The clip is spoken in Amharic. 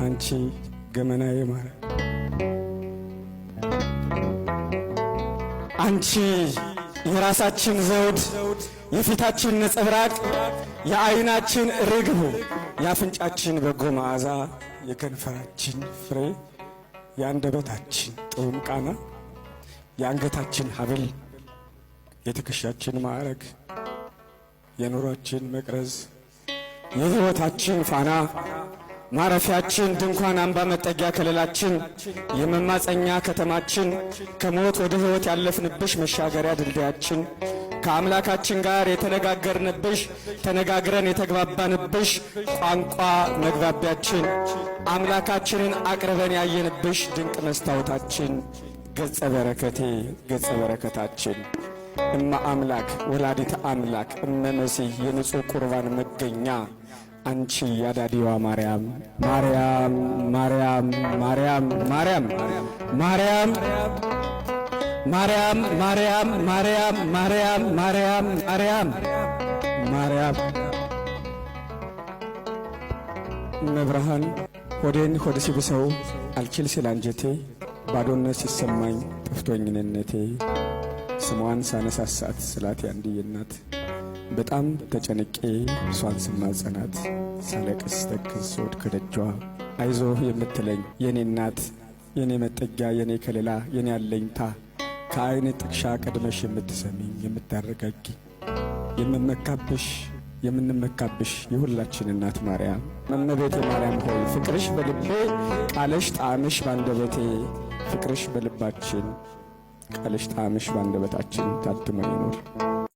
አንቺ ገመናዬ ማርያም አንቺ የራሳችን ዘውድ የፊታችን ነጸብራቅ የዓይናችን ርግብ የአፍንጫችን በጎ መዓዛ የከንፈራችን ፍሬ የአንደበታችን ጣዕም ቃና የአንገታችን ሐብል የትከሻችን ማዕረግ የኑሯችን መቅረዝ የሕይወታችን ፋና ማረፊያችን ድንኳን አምባ መጠጊያ ከለላችን የመማፀኛ ከተማችን ከሞት ወደ ሕይወት ያለፍንብሽ መሻገሪያ ድልድያችን ከአምላካችን ጋር የተነጋገርንብሽ ተነጋግረን የተግባባንብሽ ቋንቋ መግባቢያችን አምላካችንን አቅርበን ያየንብሽ ድንቅ መስታወታችን ገጸ በረከቴ ገጸ በረከታችን እማ አምላክ ወላዲተ አምላክ እመ መሲህ የንጹሕ ቁርባን መገኛ አንቺ ያዳዲዋ ማርያም ማርያም ማርያም ማርያም ማርያም ማርያም ማርያም ማርያም ማርያም ማርያም ማርያም ማርያም ማርያም መብርሃን ሆዴን ሆድ ሲብሰው አልችል ሲል አንጀቴ ባዶነት ሲሰማኝ ጠፍቶኝነቴ ስሟን ሳነሳሳት ስላት ያንድዬ እናት በጣም ተጨንቄ እሷን ስማጸናት ሳለቅስ ተክዝ ወድ ከደጇ አይዞህ የምትለኝ የኔ እናት የኔ መጠጊያ የኔ ከለላ የኔ አለኝታ ከዓይን ጥቅሻ ቀድመሽ የምትሰሚኝ የምታረጋጊ የምንመካብሽ የሁላችን እናት ማርያም እመቤቴ ማርያም ሆይ ፍቅርሽ በልቤ ቃልሽ ጣዕምሽ ባንደበቴ ፍቅርሽ በልባችን ቃልሽ ጣዕምሽ ባንደበታችን ታትሞ ይኖር።